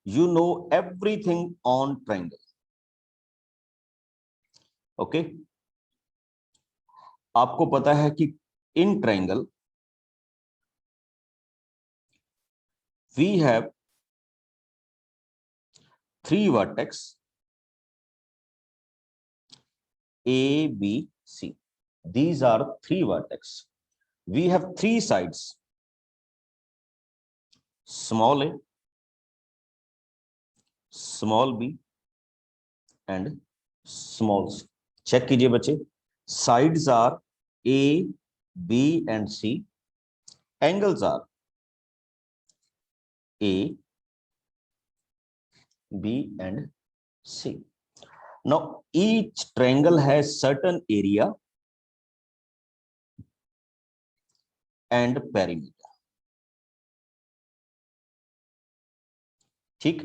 you know everything on triangle. Okay, आपको पता है कि in triangle we have 3 vertex A, B, C. These are 3 vertex. We have 3 sides, small a, small b and small c. Check कीजिए बच्चे, sides are A, B and C. Angles are A, B and C. Now each triangle has certain area and perimeter. ठीक,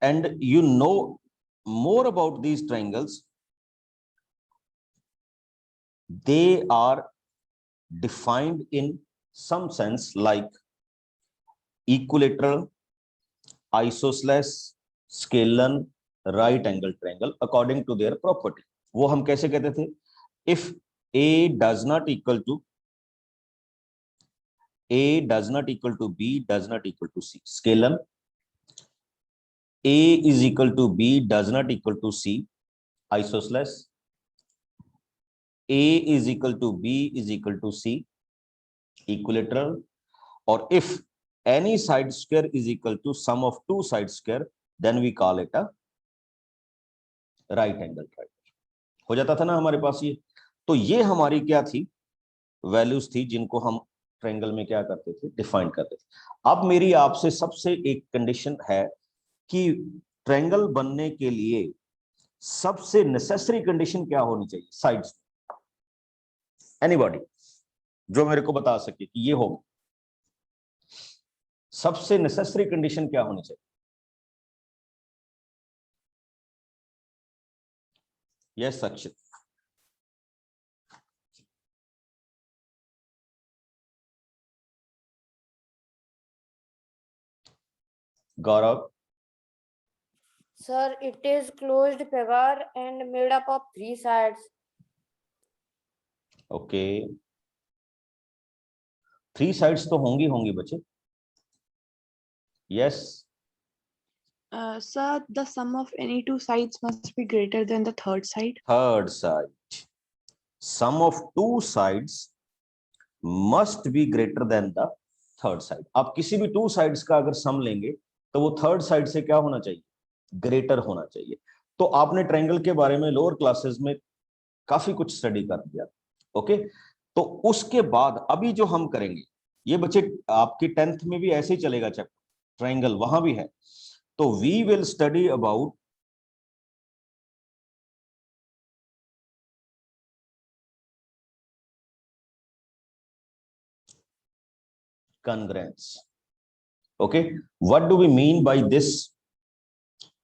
and you know more about these triangles. They are defined in some sense like equilateral, isosceles, scalene, right angle triangle according to their property. वो हम कैसे कहते थे? If A does not equal to B does not equal to C, scalene. A is equal to B does not equal to C, isosceles. A is equal to B is equal to C, equilateral. Or if any side square is equal to sum of 2 side square, then we call it a right angle triangle. हो जाता था ना हमारे पास ये. तो ये हमारी क्या थी? वैल्यूज थी जिनको हम ट्रायंगल में क्या करते थे? डिफाइन करते थे. अब मेरी आपसे सबसे एक कंडीशन है कि ट्रायंगल बनने के लिए सबसे नेसेसरी कंडीशन क्या होनी चाहिए साइड्स? एनीबॉडी जो मेरे को बता सके कि ये होगा, सबसे नेसेसरी कंडीशन क्या होनी चाहिए? Yes Akshit. Gaurav. Sir, it is closed figure and made up of 3 sides. Okay, 3 sides तो होंगी बच्चे. Yes. Sir, the sum of any 2 sides must be greater than the third side. Third side, sum of 2 sides must be greater than the third side. आप किसी भी 2 sides का अगर सम लेंगे तो वो थर्ड साइड से क्या होना चाहिए? ग्रेटर होना चाहिए. तो आपने ट्रायंगल के बारे में लोअर क्लासेस में काफी कुछ स्टडी कर दिया. ओके, तो उसके बाद अभी जो हम करेंगे, ये बच्चे आपकी 10th में भी ऐसे ही चलेगा चैप्टर, ट्रायंगल वहां भी है. तो we will study about congruence. Okay, what do we mean by this?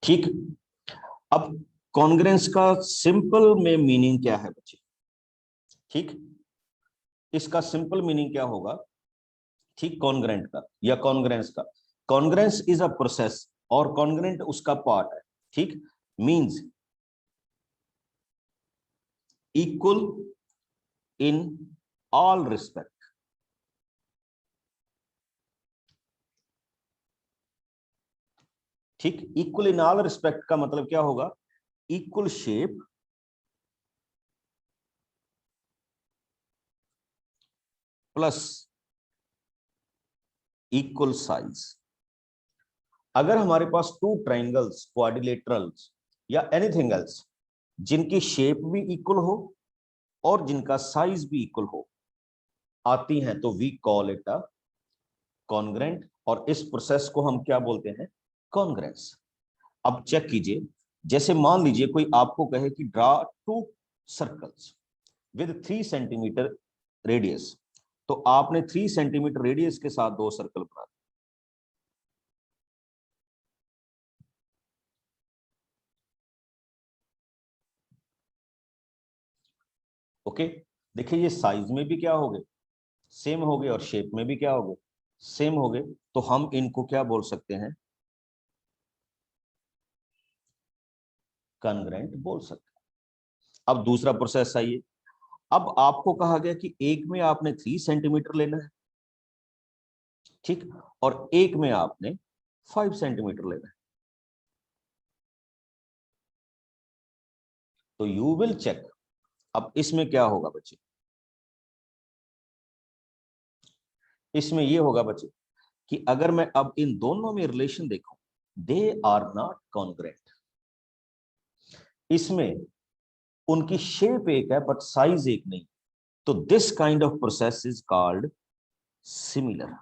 ठीक, अब कॉन्ग्रेंस का सिंपल में मीनिंग क्या है बच्चे? ठीक, इसका सिंपल मीनिंग क्या होगा? ठीक, कॉन्ग्रेंट का या कॉन्ग्रेंस का. कॉन्ग्रेंस इज अ प्रोसेस और कॉन्ग्रेंट उसका पार्ट है. ठीक, means equal in all respect. ठीक, इक्वल इन ऑल रिस्पेक्ट का मतलब क्या होगा? Equal shape, plus equal size. अगर हमारे पास 2 ट्रायंगल्स, क्वाड्रिलेटरल्स या एनीथिंग एल्स जिनकी शेप भी इक्वल हो और जिनका साइज भी इक्वल हो आती हैं, तो we call it a congruent. और इस प्रोसेस को हम क्या बोलते हैं? कॉन्ग्रेंस. अब चेक कीजिए, जैसे मान लीजिए कोई आपको कहे कि draw 2 circles with 3 centimetre radius, तो आपने 3 सेंटीमीटर रेडियस के साथ 2 सर्कल बना. ओके, देखिए ये साइज में भी क्या हो गए? सेम हो गए और शेप में भी क्या हो गए? सेम हो गए, तो हम इनको क्या बोल सकते हैं, कॉन्ग्रेंट बोल सकते हैं। अब दूसरा प्रोसेस आइए, अब आपको कहा गया कि एक में आपने 3 सेंटीमीटर लेना है, ठीक, और एक में आपने 5 सेंटीमीटर लेना है। तो यू विल चेक, अब इसमें क्या होगा बच्चे, इसमें यह होगा बच्चे कि अगर मैं अब इन दोनों में रिलेशन देखूं, दे आर नॉट कॉन्ग्रेंट। इसमें उनकी शेप एक है बट साइज एक नहीं, तो this kind of process is called similar.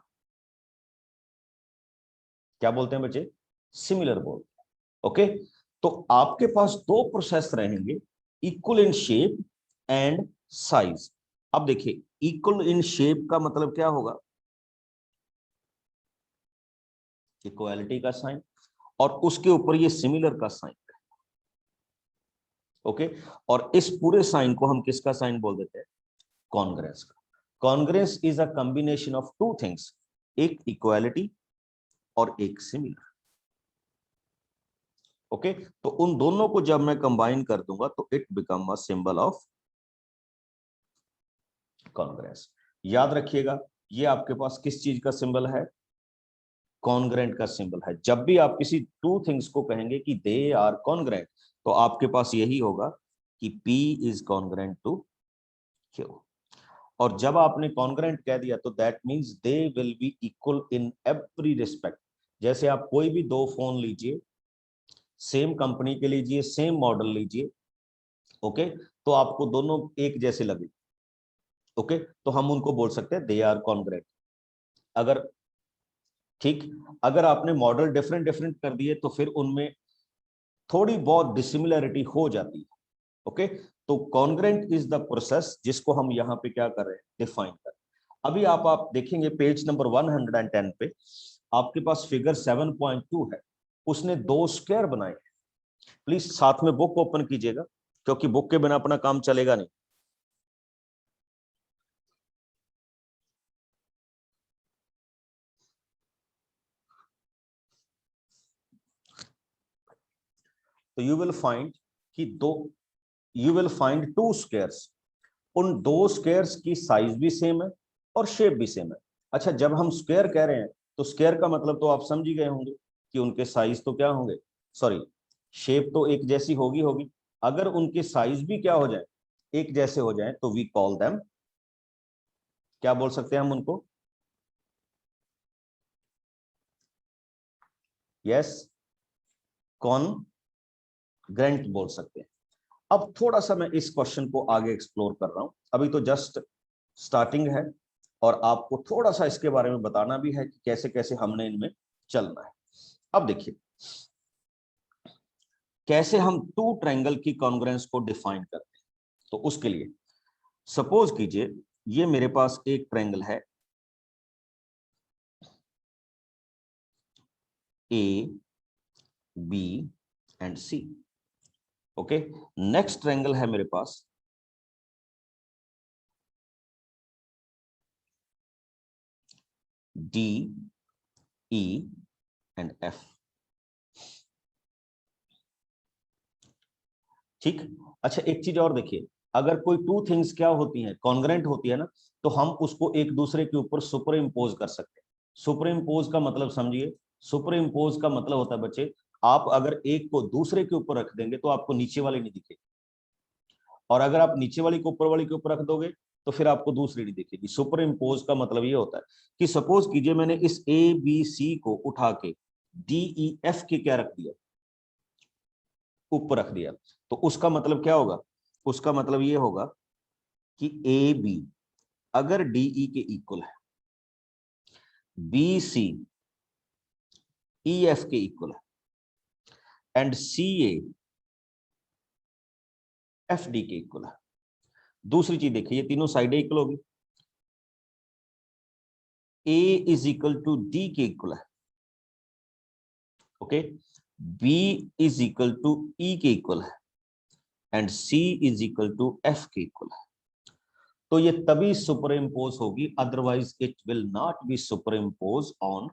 क्या बोलते हैं बच्चे, सिमिलर बोलते हैं। ओके, तो आपके पास दो प्रोसेस रहेंगे, equal in shape and size. अब देखिए, इक्वल इन शेप का मतलब क्या होगा, इक्वालिटी का साइन, और उसके ऊपर ये सिमिलर का साइन। ओके, और इस पूरे साइन को हम किसका साइन बोल देते हैं, कॉन्ग्रेंस का। Congruence is a combination of two things, एक इक्वालिटी और एक सिमिलर। ओके, तो उन दोनों को जब मैं कंबाइन कर दूंगा तो it become a symbol of congruence. याद रखिएगा, ये आपके पास किस चीज का सिंबल है, कॉन्ग्रेंट का सिंबल है। जब भी आप किसी टू थिंग्स को कहेंगे कि दे आर कॉन्ग्रेंट, तो आपके पास यही होगा कि P is congruent to Q। और जब आपने कॉन्ग्रेंट कह दिया तो that means they will be equal in every respect. जैसे आप कोई भी दो फोन लीजिए, सेम कंपनी के लीजिए, सेम मॉडल लीजिए, ओके, तो आपको दोनों एक जैसे लगे, ओके, तो हम उनको बोल सकते हैं दे आर कॉन्ग्रेंट। अगर, ठीक, अगर आपने मॉडल डिफरेंट डिफरेंट कर दिए तो फिर उनमें थोड़ी बहुत डिसिमिलरिटी हो जाती है। ओके, तो कॉन्ग्रेंट इज द प्रोसेस जिसको हम यहाँ पे क्या कर रहे हैं, डिफाइन कर रहे हैं। अभी आप देखेंगे पेज नंबर 110 पे आपके पास फिगर 7.2 है, उसने दो स्क्वायर बनाए। प्लीज साथ में बुक ओपन कीजिएगा, क्योंकि बुक के बिना अपना काम चलेगा नहीं। तो यू विल फाइंड कि you will find to squares, उन दो स्क्वायर्स की साइज भी सेम है और शेप भी सेम है। अच्छा, जब हम स्क्वायर कह रहे हैं तो स्क्वायर का मतलब तो आप समझ ही गए होंगे कि उनके साइज तो क्या होंगे, सॉरी, शेप तो एक जैसी होगी होगी। अगर उनके साइज भी क्या हो जाए, एक जैसे हो जाए, तो वी कॉल देम, क्या बोल सकते हैं हम उनको, यस, कॉन्ग्रेंट बोल सकते हैं। अब थोड़ा सा मैं इस क्वेश्चन को आगे एक्सप्लोर कर रहा हूं, अभी तो जस्ट स्टार्टिंग है, और आपको थोड़ा सा इसके बारे में बताना भी है कि कैसे कैसे हमने इनमें चलना है। अब देखिए, कैसे हम टू ट्रायंगल की कॉन्ग्रेंस को डिफाइन करते हैं। तो उसके लिए सपोज कीजिए ये मेरे पास एक ट्रायंगल है A B and C. Okay, next triangle है मेरे पास डी ई एंड एफ। ठीक, अच्छा एक चीज और देखिए, अगर कोई टू थिंग्स क्या होती हैं, कॉन्ग्रेंट होती है ना, तो हम उसको एक दूसरे के ऊपर सुपर इम्पोज कर सकते हैं। सुपर इम्पोज का मतलब समझिए, सुपर इम्पोज का मतलब होता है बच्चे, आप अगर एक को दूसरे के ऊपर रख देंगे तो आपको नीचे वाली नहीं दिखेगी, और अगर आप नीचे वाली को ऊपर वाली के ऊपर रख दोगे तो फिर आपको दूसरी नहीं दिखेगी। सुपर इम्पोज का मतलब ये होता है कि सपोज कीजिए मैंने इस ए बी सी को उठा के डी ई एफ के क्या रख दिया, ऊपर रख दिया, तो उसका मतलब क्या होगा, उसका मतलब ये होगा कि ए बी अगर डीई के इक्वल है, बी सी ई एफ के इक्वल है, and C A F D के इक्वल है। दूसरी चीज देखिए, ये तीनों साइडें इक्वल होगी, A is equal to D के इक्वल है, okay, B is equal to E के इक्वल है, and C is equal to F के इक्वल है। तो ये तभी सुपर इम्पोज होगी, otherwise it will not be super impose on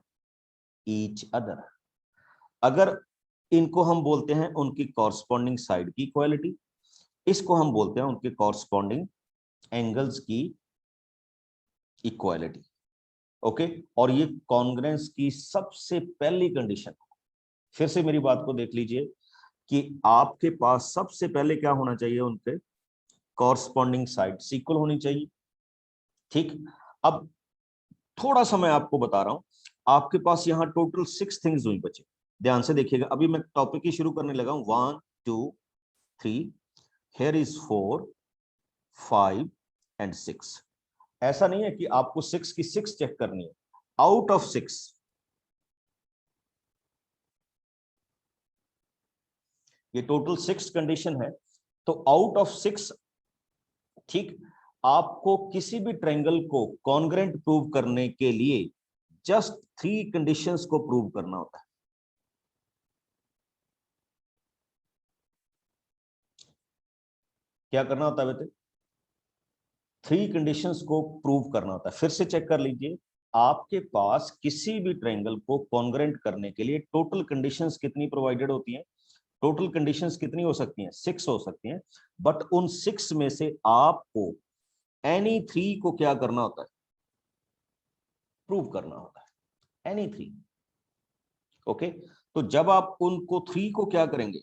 each other. अगर इनको हम बोलते हैं उनकी कॉरस्पॉन्डिंग साइड की इक्वालिटी, इसको हम बोलते हैं उनके कॉरस्पॉन्डिंग एंगल्स की इक्वालिटी। ओके, और ये कॉन्ग्रेंस की सबसे पहली कंडीशन। फिर से मेरी बात को देख लीजिए कि आपके पास सबसे पहले क्या होना चाहिए, उनके कॉरस्पॉन्डिंग साइड्स इक्वल होनी चाहिए। ठीक, अब थोड़ा सा मैं आपको बता रहा हूं, आपके पास यहां टोटल 6 थिंग्स हुई बच्चे, ध्यान से देखिएगा। अभी मैं टॉपिक ही शुरू करने लगा हूं। 1 2 3, हियर इज 4 5 एंड 6। ऐसा नहीं है कि आपको 6 की 6 चेक करनी है, आउट ऑफ 6 ये टोटल 6 कंडीशन है, तो आउट ऑफ 6, ठीक, आपको किसी भी ट्रायंगल को कॉन्ग्रेंट प्रूव करने के लिए जस्ट 3 कंडीशंस को प्रूव करना होता है। क्या करना होता है बेटे? 3 कंडीशंस को प्रूव करना होता है। फिर से चेक कर लीजिए, आपके पास किसी भी ट्रायंगल को कॉन्ग्रेंट करने के लिए टोटल कंडीशंस कितनी प्रोवाइडेड होती हैं? टोटल कंडीशंस कितनी हो सकती हैं? 6 हो सकती हैं, बट उन 6 में से आपको एनी 3 को क्या करना होता है? प्रूव करना होता है, एनी 3। ओके, तो जब आप उनको 3 को क्या करेंगे?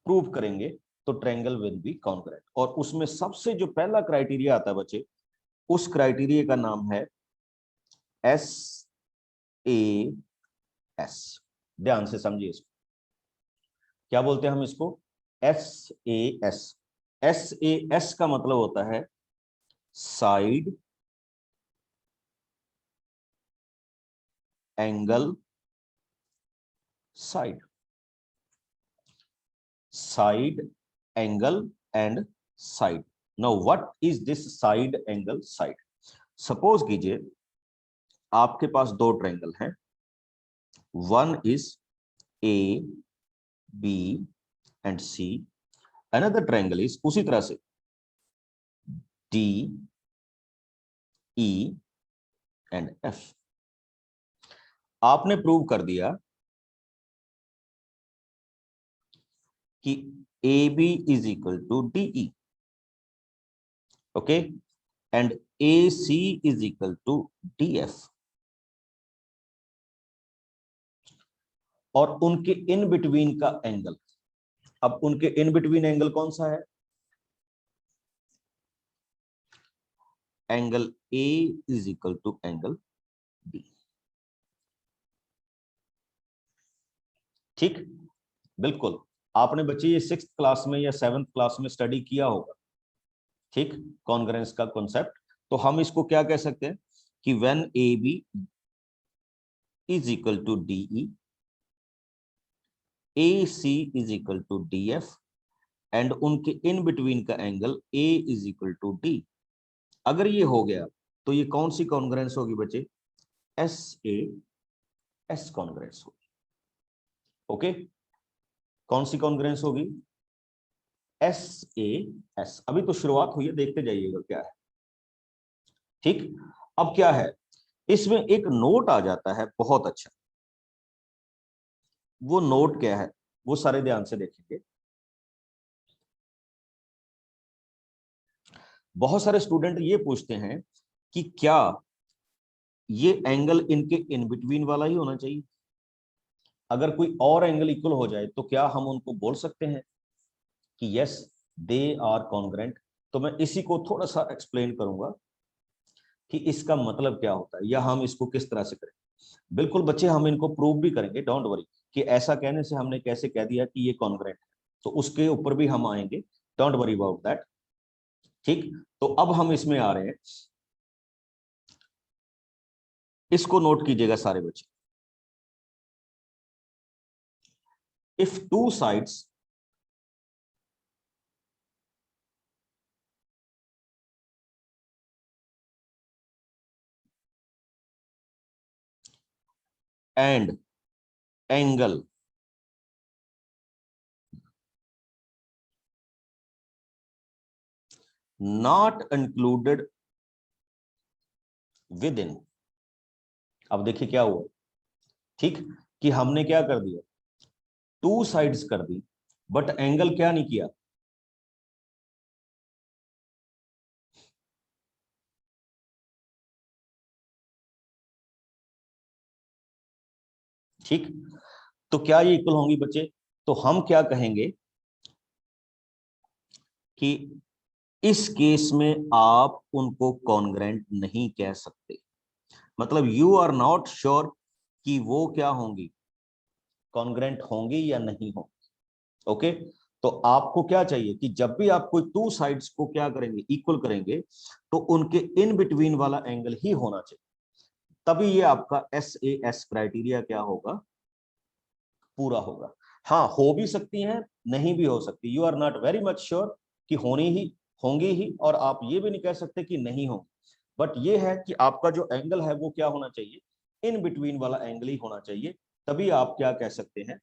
प्रूव करेंगे, तो ट्रायंगल विल बी कॉन्ग्रेंट। और उसमें सबसे जो पहला क्राइटेरिया आता है बच्चे, उस क्राइटेरिया का नाम है SAS। ध्यान से समझिए इसको, क्या बोलते हैं हम इसको? SAS। SAS का मतलब होता है side angle side, side angle and side. Now what is this side angle side? Suppose कीजिए आपके पास 2 ट्रायंगल हैं, one is AB and C, another triangle is उसी तरह से DE एंड F। आपने प्रूव कर दिया कि AB is equal to DE, okay, and AC is equal to DF, और उनके इन बिटवीन का एंगल। अब उनके इन बिटवीन एंगल कौन सा है? Angle A is equal to angle B। ठीक, बिल्कुल। आपने बच्चे ये 6th क्लास में या 7th क्लास में स्टडी किया होगा, ठीक, कॉन्ग्रेंस का कॉन्सेप्ट। तो हम इसको क्या कह सकते हैं कि when AB is equal to DE, AC is equal to DF, and उनके इन बिटवीन का angle A is equal to D। अगर ये हो गया तो ये कौन सी कॉन्ग्रेंस होगी बच्चे? SAS कॉन्ग्रेंस होगी। ओके, कौन सी कॉन्ग्रेंस होगी? SAS। अभी तो शुरुआत हुई है, देखते जाइएगा क्या है। ठीक, अब क्या है, इसमें एक नोट आ जाता है बहुत अच्छा। वो नोट क्या है, वो सारे ध्यान से देखेंगे। बहुत सारे स्टूडेंट ये पूछते हैं कि क्या ये एंगल इनके इन बिटवीन वाला ही होना चाहिए? अगर कोई और एंगल इक्वल हो जाए तो क्या हम उनको बोल सकते हैं कि यस दे आर कॉन्ग्रेंट? तो मैं इसी को थोड़ा सा एक्सप्लेन करूंगा कि इसका मतलब क्या होता है, या हम इसको किस तरह से करें। बिल्कुल बच्चे, हम इनको प्रूव भी करेंगे, डोंट वरी, कि ऐसा कहने से हमने कैसे कह दिया कि ये कॉन्ग्रेंट है, तो उसके ऊपर भी हम आएंगे, डोंट वरी अबाउट दैट। ठीक, तो अब हम इसमें आ रहे हैं, इसको नोट कीजिएगा सारे बच्चे। If two sides and angle not included within. अब देखिए क्या हुआ, ठीक, कि हमने क्या कर दिया, टू साइड्स कर दी, बट एंगल क्या नहीं किया, ठीक। तो क्या ये इक्वल होंगी बच्चे? तो हम क्या कहेंगे कि इस केस में आप उनको कॉन्ग्रेंट नहीं कह सकते, मतलब यू आर नॉट श्योर कि वो क्या होंगी, कॉन्ग्रेंट होंगी या नहीं होंगी। ओके, तो आपको क्या चाहिए कि जब भी आप कोई टू साइड्स को क्या करेंगे, इक्वल करेंगे, तो उनके इन बिटवीन वाला एंगल ही होना चाहिए, तभी ये आपका SAS क्राइटेरिया क्या होगा, पूरा होगा। हाँ, हो भी सकती हैं, नहीं भी हो सकती, you are not very much sure कि होंगी ही, और आप ये भी नहीं कह सकते कि नहीं होंगी, बट ये है कि आपका जो एंगल है वो क्या होना चाहिए, इन बिटवीन वाला एंगल ही होना चाहिए, तभी आप क्या कह सकते हैं,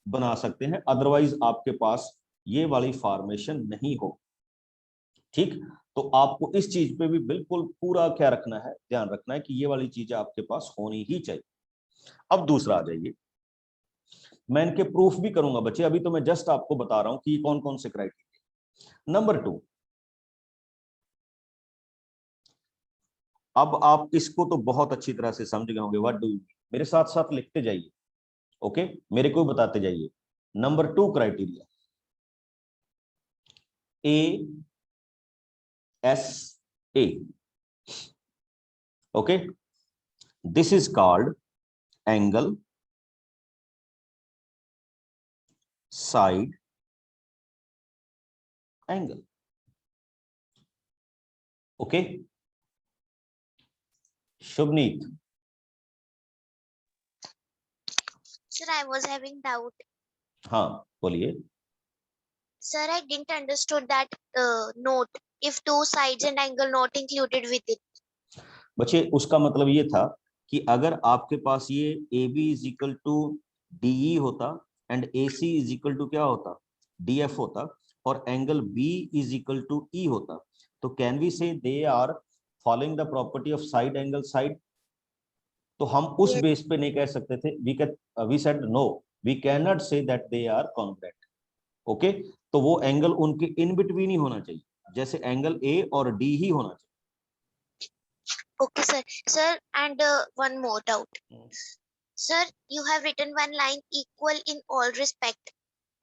बना सकते हैं, अदरवाइज आपके पास ये वाली फॉर्मेशन नहीं हो, ठीक। तो आपको इस चीज पे भी बिल्कुल पूरा क्या रखना है, ध्यान रखना है कि ये वाली चीजें आपके पास होनी ही चाहिए। अब दूसरा आ जाइए, मैं इनके प्रूफ भी करूंगा बच्चे, अभी तो मैं जस्ट आपको बता रहा हूं कि कौन कौन से क्राइटेरिया। नंबर 2, अब आप इसको तो बहुत अच्छी तरह से समझ गए होंगे, व्हाट डू यू, मेरे साथ साथ लिखते जाइए, ओके, मेरे को बताते जाइए। Number 2 criteria, ASA, okay, this is called angle side angle, okay. Shubhneet, Sir, I was having doubt. हाँ बोलिए। Sir, I didn't understood that note. If two sides and angle not included with it. बच्चे उसका मतलब ये था कि अगर आपके पास ये AB is equal to DE होता and AC is equal to क्या होता, DF होता, और angle B is equal to E होता, तो can we say they are following the property of side angle side? तो हम उस Yes. बेस पे नहीं कह सकते थे, we said no, we can not say that they are congruent, okay. तो वो एंगल उनके इन बिटवीन ही होना चाहिए, जैसे एंगल A और D ही होना चाहिए। Okay, sir. Sir, and one more doubt. Sir, you have written one line equal in all respect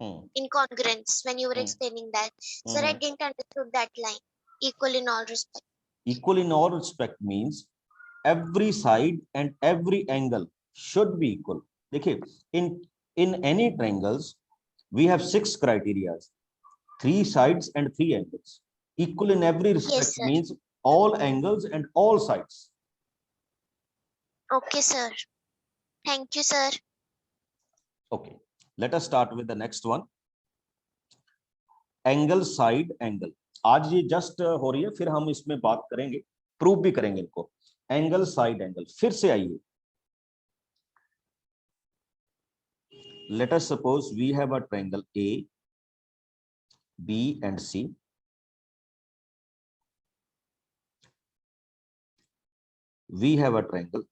in congruence when you were explaining that. Sir, I didn't understood that line. Equal in all respect. Equal in all respect means every side and every angle should be equal. देखिए, in any triangles we have 6 criteria, 3 sides and 3 angles. Equal in every respect Yes, sir. means all angles and all sides. Okay, sir. Thank you, sir. Okay, let us start with the next one. Angle side angle. आज ये just हो रही है, फिर हम इसमें बात करेंगे, प्रूव भी करेंगे इनको। एंगल साइड एंगल, फिर से आइए, let us suppose we have a triangle A, B and C. We have a triangle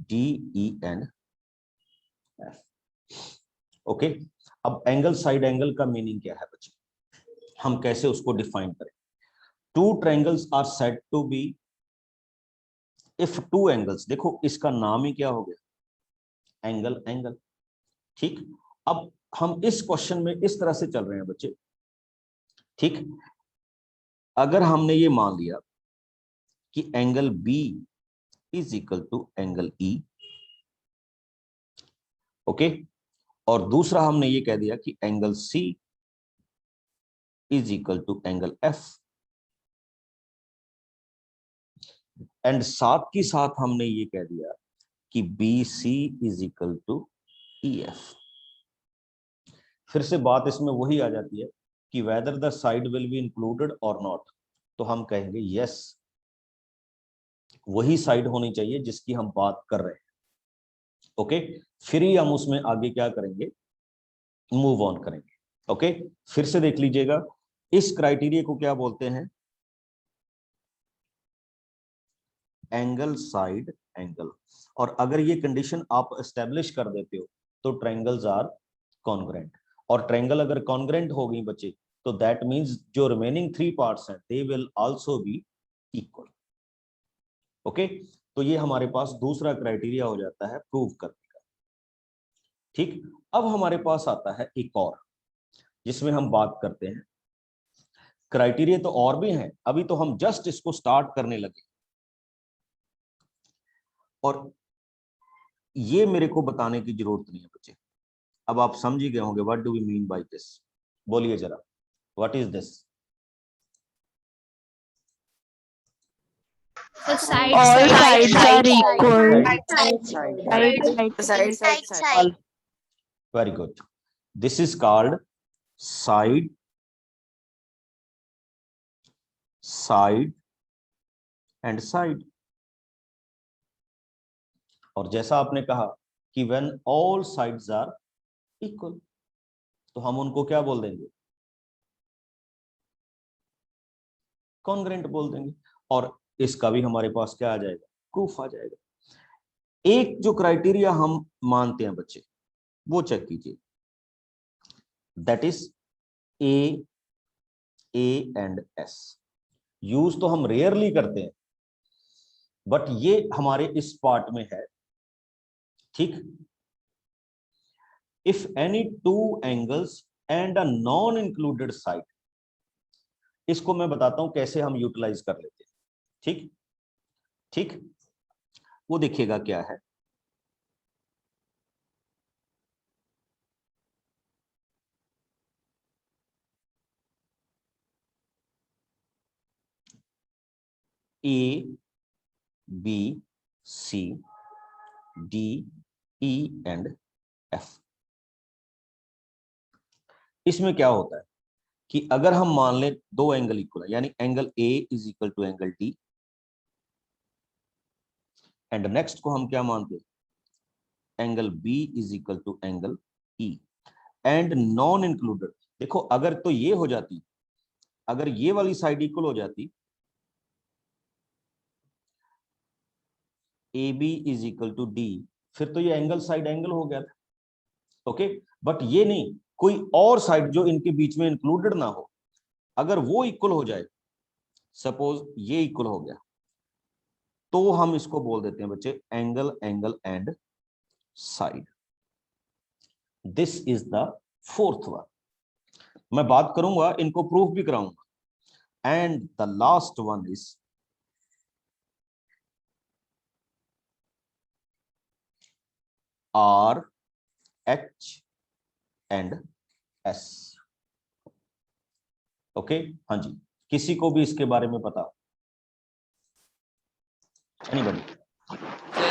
D, E and F. Okay, अब एंगल साइड एंगल का मीनिंग क्या है बच्चे, हम कैसे उसको डिफाइन करें? Two triangles are said to be if two angles, देखो इसका नाम ही क्या हो गया, एंगल एंगल, ठीक। अब हम इस क्वेश्चन में इस तरह से चल रहे हैं बच्चे, ठीक। अगर हमने ये मान लिया कि angle B is equal to angle E, okay, और दूसरा हमने ये कह दिया कि angle C is equal to angle F, and साथ की साथ हमने ये कह दिया कि BC is equal to EF। फिर से बात इसमें वही आ जाती है कि whether the side will be included और नॉट, तो हम कहेंगे यस, वही साइड होनी चाहिए जिसकी हम बात कर रहे हैं, ओके। फिर ही हम उसमें आगे क्या करेंगे, मूव ऑन करेंगे, ओके। फिर से देख लीजिएगा, इस क्राइटेरिया को क्या बोलते हैं, एंगल साइड एंगल। और अगर ये कंडीशन आप एस्टेब्लिश कर देते हो तो ट्रायंगल्स आर कॉन्ग्रेंट। और ट्रायंगल अगर कॉन्ग्रेंट हो गई बच्चे तो दैट मींस जो रिमेनिंग 3 पार्ट्स हैं they will also be equal. Okay, तो ये हमारे पास दूसरा क्राइटेरिया हो जाता है प्रूव करने का। ठीक, अब हमारे पास आता है एक और, जिसमें हम बात करते हैं क्राइटेरिया तो और भी हैं, अभी तो हम जस्ट इसको स्टार्ट करने लगे। और ये मेरे को बताने की जरूरत नहीं है बच्चे, अब आप समझ ही गए होंगे what do we mean by this. बोलिए जरा, what is this? The All sides are equal. Side. Very good. This is called side and side. और जैसा आपने कहा कि when all sides are equal, तो हम उनको क्या बोल देंगे? कॉन्ग्रेंट बोल देंगे। और इसका भी हमारे पास क्या आ जाएगा? प्रूफ आ जाएगा। एक जो क्राइटेरिया हम मानते हैं बच्चे, वो चेक कीजिए, that is A and S. Use तो हम रेयरली करते हैं, बट ये हमारे इस पार्ट में है। ठीक, if any two angles and a non included side, इसको मैं बताता हूं कैसे हम यूटिलाइज कर लेते हैं। ठीक ठीक, वो देखिएगा क्या है। A B C D E and F. इसमें क्या होता है कि अगर हम मान लें दो एंगल इक्वल है, यानी angle A is equal to angle D, and next को हम क्या मानते हैं? Angle B is equal to angle E, and non included. देखो अगर तो ये हो जाती, अगर ये वाली साइड इक्वल हो जाती, A B is equal to D, फिर तो ये एंगल साइड एंगल हो गया था। ओके, बट ये नहीं, कोई और साइड जो इनके बीच में इंक्लूडेड ना हो, अगर वो इक्वल हो जाए, सपोज ये इक्वल हो गया, तो हम इसको बोल देते हैं बच्चे angle angle and side. This is the fourth one. मैं बात करूंगा, इनको प्रूफ भी कराऊंगा। And the last one is are H and S. Okay, हाँ जी, किसी को भी इसके बारे में पता? Anybody?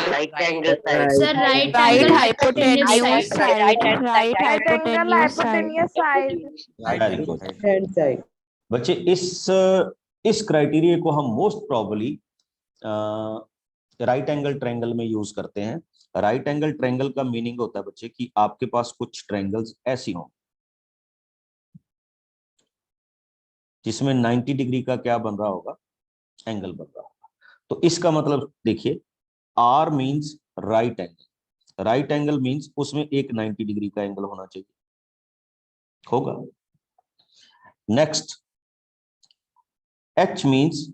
right angle Sir, right Right angle hypotenuse hypotenuse side. Right hypotenuse side. Very good hand side. बच्चे। इस क्राइटेरिया को हम most probably right angle triangle में यूज करते हैं। राइट एंगल ट्रायंगल का मीनिंग होता है बच्चे कि आपके पास कुछ ट्रायंगल्स ऐसी हों जिसमें 90 डिग्री का क्या बन रहा होगा? एंगल बन रहा होगा। तो इसका मतलब देखिए, R means right angle, right angle means उसमें एक 90 डिग्री का एंगल होना चाहिए, होगा। नेक्स्ट, एच मींस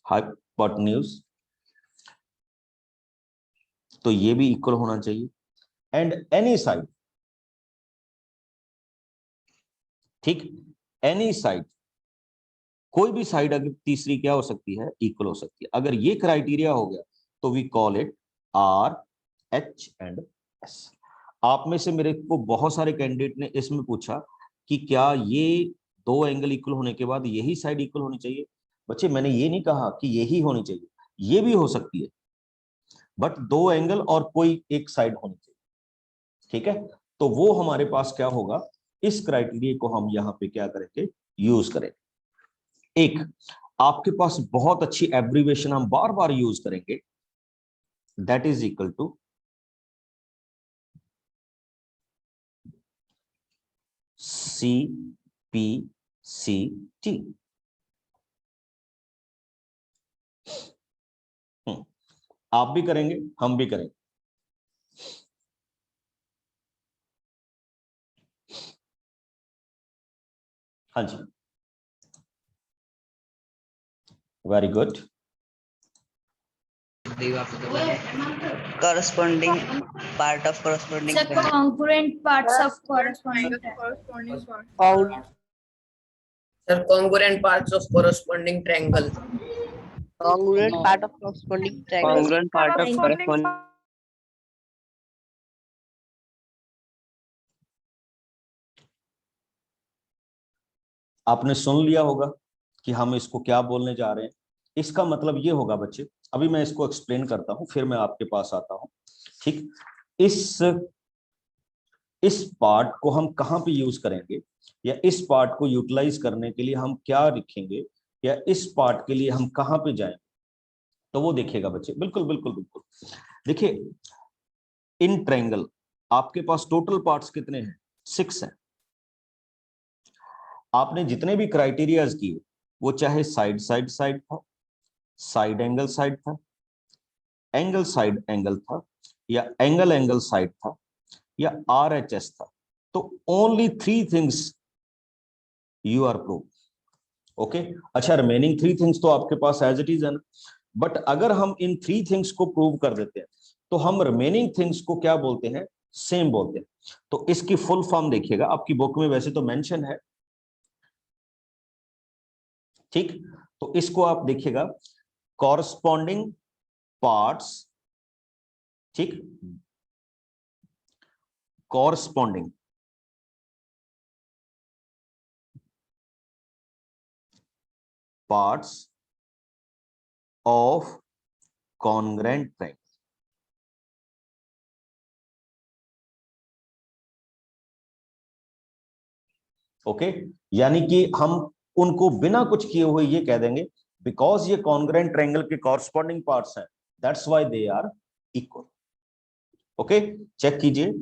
हाइपोटेन्यूज, तो ये भी इक्वल होना चाहिए। एंड एनी साइड, ठीक, एनी साइड, कोई भी साइड अगर तीसरी क्या हो सकती है? इक्वल हो सकती है। अगर ये क्राइटेरिया हो गया तो we call it R H and S. आप में से मेरे को बहुत सारे कैंडिडेट ने इसमें पूछा कि क्या ये दो एंगल इक्वल होने के बाद यही साइड इक्वल होनी चाहिए? बच्चे मैंने ये नहीं कहा कि यही होनी चाहिए, ये भी हो सकती है, बट दो एंगल और कोई एक साइड होनी चाहिए। ठीक है, तो वो हमारे पास क्या होगा? इस क्राइटेरिया को हम यहाँ पे क्या करेंगे? यूज करेंगे। एक आपके पास बहुत अच्छी एब्रीविएशन हम बार बार यूज करेंगे, that is equal to CPCT। आप भी करेंगे, हम भी करेंगे। हाँ जी, very good. Corresponding part of corresponding The triangle. congruent parts of corresponding Found Sir, congruent parts of corresponding triangle. congruent part of corresponding triangle. Congruent part of corresponding. आपने सुन लिया होगा कि हम इसको क्या बोलने जा रहे हैं। इसका मतलब ये होगा बच्चे, अभी मैं इसको एक्सप्लेन करता हूं, फिर मैं आपके पास आता हूं। ठीक, इस पार्ट को हम कहां पे यूज करेंगे, या इस पार्ट को यूटिलाइज करने के लिए हम क्या लिखेंगे, या इस पार्ट के लिए हम कहां पे जाएंगे, तो वो देखिएगा बच्चे। बिल्कुल बिल्कुल बिल्कुल। देखिए, इन ट्रायंगल आपके पास टोटल पार्ट्स कितने हैं? 6 हैं। आपने जितने भी क्राइटेरियाज किए, वो चाहे साइड था, साइड एंगल साइड था, एंगल साइड एंगल था, या एंगल एंगल साइड था, या RHS था, तो only 3 things you are prove. Okay, अच्छा, रिमेनिंग 3 थिंग्स तो आपके पास एज इट इज है ना। बट अगर हम इन 3 थिंग्स को प्रूव कर देते हैं, तो हम रिमेनिंग थिंग्स को क्या बोलते हैं? सेम बोलते हैं। तो इसकी फुल फॉर्म देखिएगा, आपकी बुक में वैसे तो मेंशन है, ठीक, तो इसको आप देखिएगा, कॉरस्पॉन्डिंग पार्ट्स, ठीक, corresponding parts of congruent triangle. Okay, यानी कि हम उनको बिना कुछ किए हुए ये कह देंगे, बिकॉज ये कॉन्ग्रेंट ट्रायंगल के कॉरस्पॉन्डिंग पार्ट्स हैं, that's why they are equal. Okay, check कीजिए,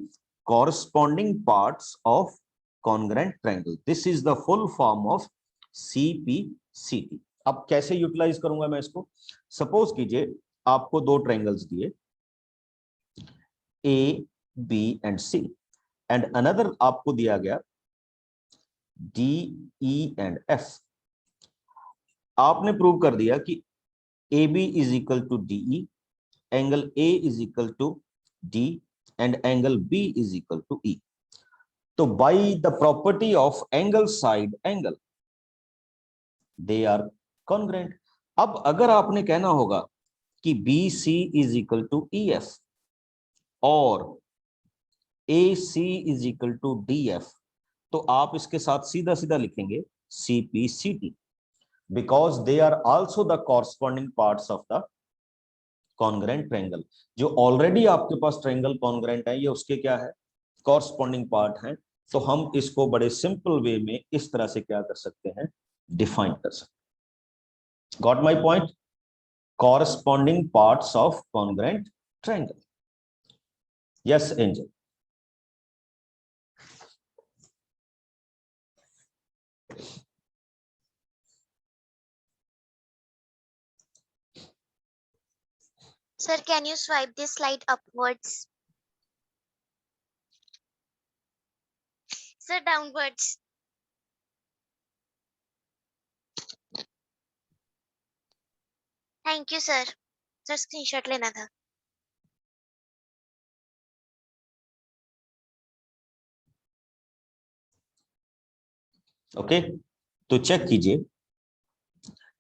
corresponding parts of congruent triangle, this is the full form of CPCT। अब कैसे यूटिलाइज करूंगा मैं इसको? सपोज कीजिए आपको 2 ट्रायंगल्स दिए, A, B and C, and another आपको दिया गया D, E एंड F। आपने प्रूव कर दिया कि AB is equal to DE, angle A is equal to D and angle B is equal to E। तो by the property of angle side angle they are congruent. अब अगर आपने कहना होगा कि BC is equal to EF और AC is equal to DF, तो आप इसके साथ सीधा सीधा लिखेंगे CPCT, because they are also the corresponding parts of the congruent triangle. जो ऑलरेडी आपके पास ट्रायंगल कॉन्ग्रेंट है, ये उसके क्या है? कॉरस्पॉन्डिंग पार्ट है। तो हम इसको बड़े सिंपल वे में इस तरह से क्या कर सकते हैं? डिफाइन कर सकते हैं। Got my point? Corresponding parts of congruent triangle. Yes angel. Sir, can you swipe this slide upwards? Sir, downwards. Thank you, sir. Sir, screenshot लेना था। ओके, तो चेक कीजिए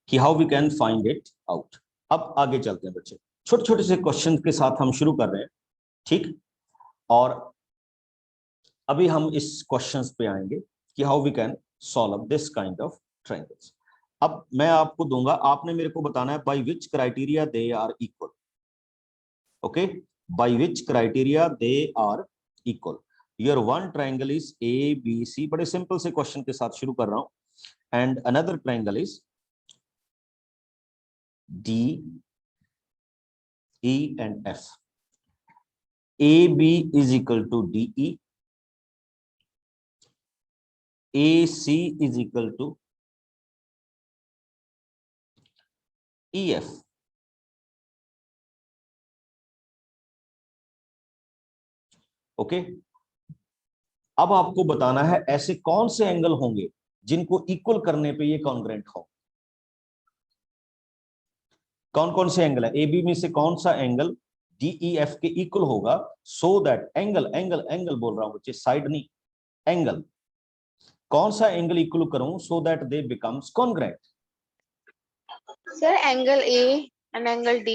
कि how we can find it out. अब आगे चलते हैं बच्चे, छोटे छोटे से क्वेश्चन के साथ हम शुरू कर रहे हैं, ठीक, और अभी हम इस क्वेश्चंस पे आएंगे कि how we can solve this kind of triangles. अब मैं आपको दूंगा, आपने मेरे को बताना है by which criteria they are equal. Okay, by which criteria they are equal. Your one triangle is ABC, बड़े सिंपल से क्वेश्चन के साथ शुरू कर रहा हूं, and another triangle is D, E and F. AB is equal to DE, AC is equal to EF, okay, अब आपको बताना है ऐसे कौन से एंगल होंगे जिनको इक्वल करने पे ये कॉन्ग्रेंट हो। कौन कौन से एंगल है, ए बी में से कौन सा एंगल डी ई एफ के इक्वल होगा, so that angle angle angle बोल रहा हूं बच्चे, साइड नहीं, एंगल, कौन सा एंगल इक्वल करूं so that they becomes congruent. Sir, angle A and angle D.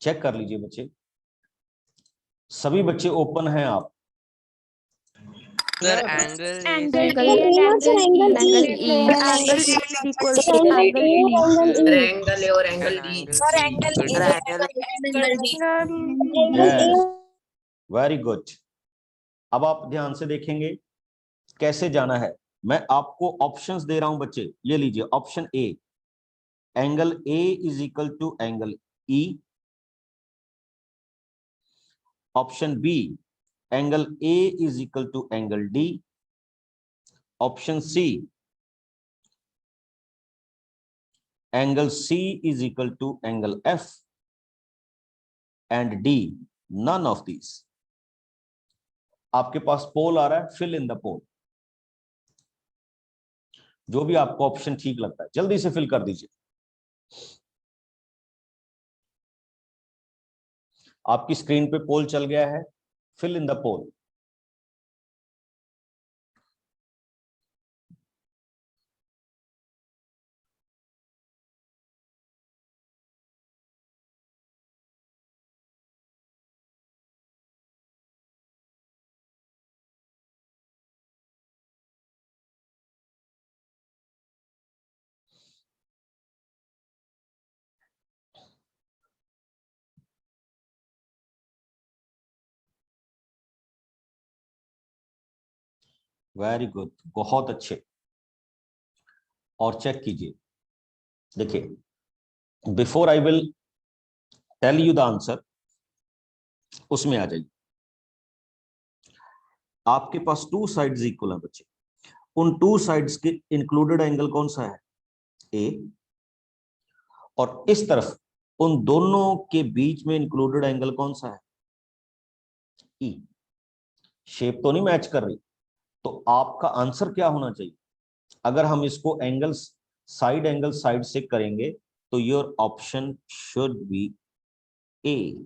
Check कर लीजिए बच्चे, सभी बच्चे ओपन हैं आप। Sir, angle A is Angle equal A and to angle E. Angle E is equal to angle E. Sir, angle A or angle and D. angle C equal to yes, very good. अब आप ध्यान से देखेंगे कैसे जाना है। मैं आपको ऑप्शंस दे रहा हूं बच्चे, ये लीजिए option A, angle A is equal to angle E. Option B, angle A is equal to angle D. Option C, angle C is equal to angle F. And D, none of these. आपके पास पोल आ रहा है, fill in the पोल। जो भी आपको option ठीक लगता है जल्दी से फिल कर दीजिए। आपकी स्क्रीन पे पोल चल गया है, fill in the poll. Very good, बहुत अच्छे। और चेक कीजिए, देखिए before I will tell you the answer, उसमें आ जाइए। आपके पास टू साइड्स इक्वल है बच्चे, उन टू साइड्स के इंक्लूडेड एंगल कौन सा है, ए। और इस तरफ उन दोनों के बीच में इंक्लूडेड एंगल कौन सा है, ई। शेप तो नहीं मैच कर रही, तो आपका आंसर क्या होना चाहिए, अगर हम इसको एंगल साइड से करेंगे तो योर ऑप्शन शुड बी ए।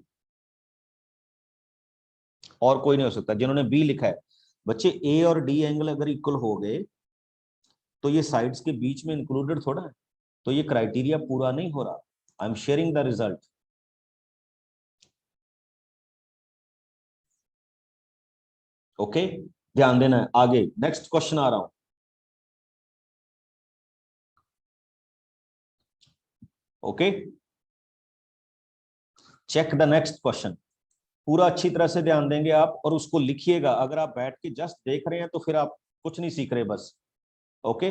और कोई नहीं हो सकता। जिन्होंने बी लिखा है बच्चे, ए और डी एंगल अगर इक्वल हो गए तो ये साइड्स के बीच में इंक्लूडेड थोड़ा है, तो ये क्राइटेरिया पूरा नहीं हो रहा। I am sharing the result. Okay, ध्यान देना है। आगे नेक्स्ट क्वेश्चन आ रहा हूं। Okay, check the next question. पूरा अच्छी तरह से ध्यान देंगे आप और उसको लिखिएगा। अगर आप बैठ के जस्ट देख रहे हैं तो फिर आप कुछ नहीं सीख रहे बस। ओके,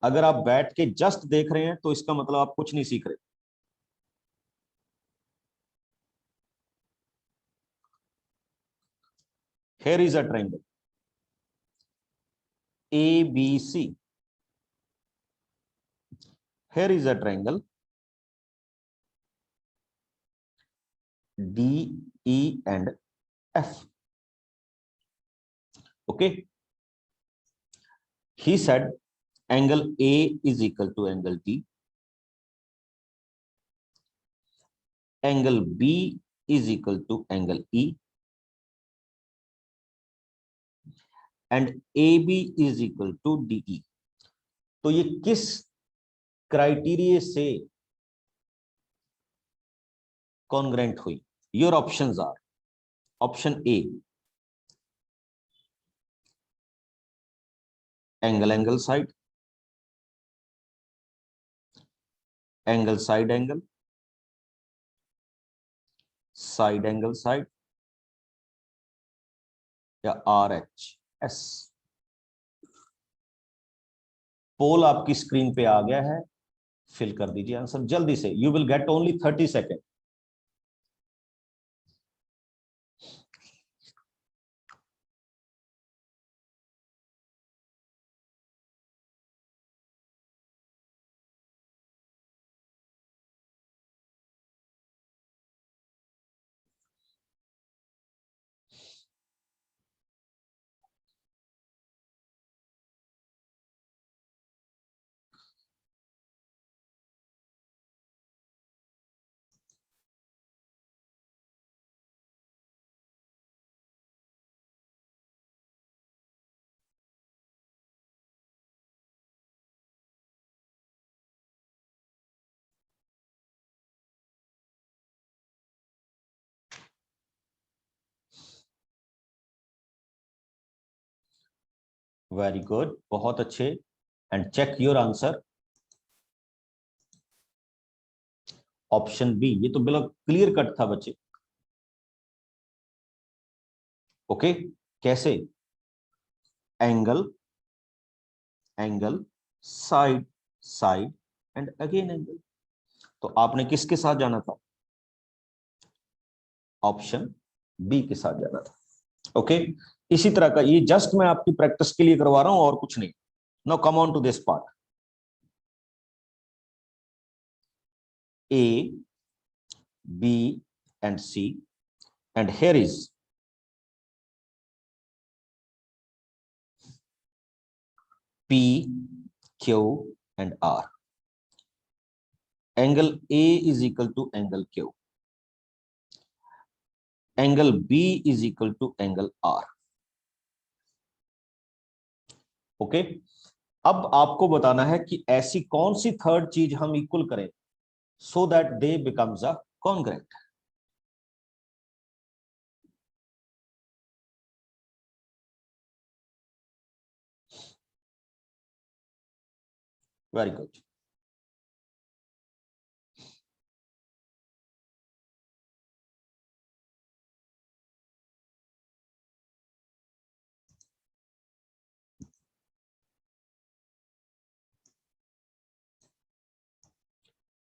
अगर आप बैठ के जस्ट देख रहे हैं तो इसका मतलब आप कुछ नहीं सीख रहे। Here is a triangle ABC. Here is a triangle DE and F. Okay. He said angle A is equal to angle D. Angle B is equal to angle E. And AB is equal to DE. तो ये किस criteria से congruent हुई? Your options are, option A, angle angle side, angle side angle, side angle side, या RHS। Poll आपकी screen पे आ गया है, फिल कर दीजिए आंसर जल्दी से। You will get only 30 second. Very good, बहुत अच्छे। And check your answer. Option B, ये तो बिल्कुल क्लियर कट था बच्चे। ओके, कैसे? Angle, angle, side, side and again angle. तो आपने किसके साथ जाना था? ऑप्शन बी के साथ जाना था। ओके, इसी तरह का, ये जस्ट मैं आपकी प्रैक्टिस के लिए करवा रहा हूं और कुछ नहीं। Now come on to this part. A, B and C, and here is P, Q and R. Angle A is equal to angle Q. Angle B is equal to angle R. Okay, अब आपको बताना है कि ऐसी कौन सी third चीज हम equal करें सो that they becomes a congruent. Very good.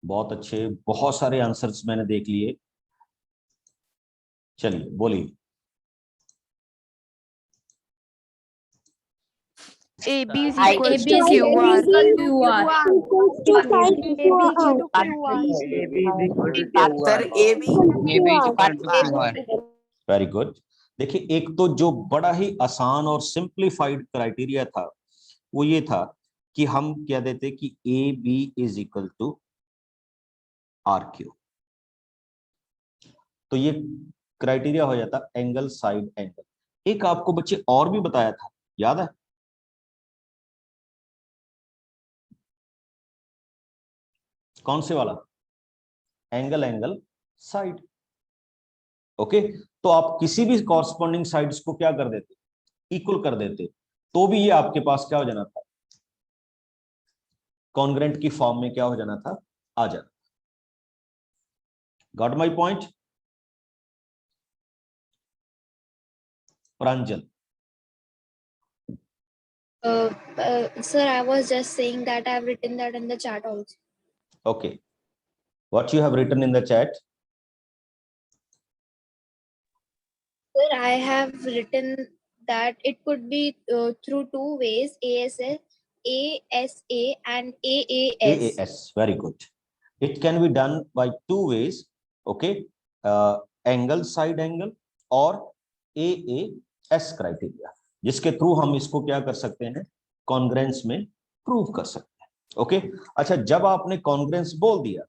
बहुत अच्छे, बहुत सारे आंसर्स मैंने देख लिए। चलिए बोलिए। AB is I- equals AB to is QR. Sir, AB very good. देखिए, एक तो जो बड़ा ही आसान और सिंप्लीफाइड क्राइटेरिया था वो ये था कि हम क्या देते कि A B is equal to R Q. तो ये क्राइटेरिया हो जाता एंगल साइड एंगल। एक आपको बच्चे और भी बताया था, याद है? कौन से वाला? Angle, angle side. ओके, तो आप किसी भी कॉरस्पॉन्डिंग साइड्स को क्या कर देते? इक्वल कर देते, तो भी ये आपके पास क्या हो जाना था? कॉन्ग्रेंट की फॉर्म में क्या हो जाना था? आ जाना। Got my point? Pranjal. Sir, I was just saying that I've written that in the chat also. Okay, what you have written in the chat? Sir, I have written that it could be through two ways, ASA and AAS. AAS, very good. It can be done by two ways. Okay, angle side angle और AAS criteria, जिसके through हम इसको क्या कर सकते हैं? Congruence में prove कर सकते हैं। ओके, अच्छा, जब आपने कॉन्ग्रेंस बोल दिया,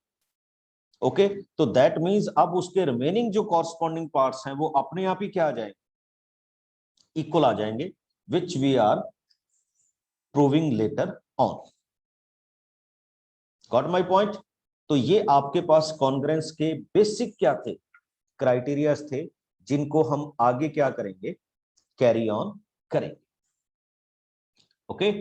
ओके, तो दैट मींस अब उसके रिमेनिंग जो कॉरस्पॉन्डिंग पार्ट्स हैं वो अपने आप ही क्या आ जाएंगे? इक्वल आ जाएंगे, which we are proving later on. Got my point? तो ये आपके पास कॉन्ग्रेंस के बेसिक क्या थे? क्राइटेरियाज थे, जिनको हम आगे क्या करेंगे? कैरी ऑन करेंगे। ओके,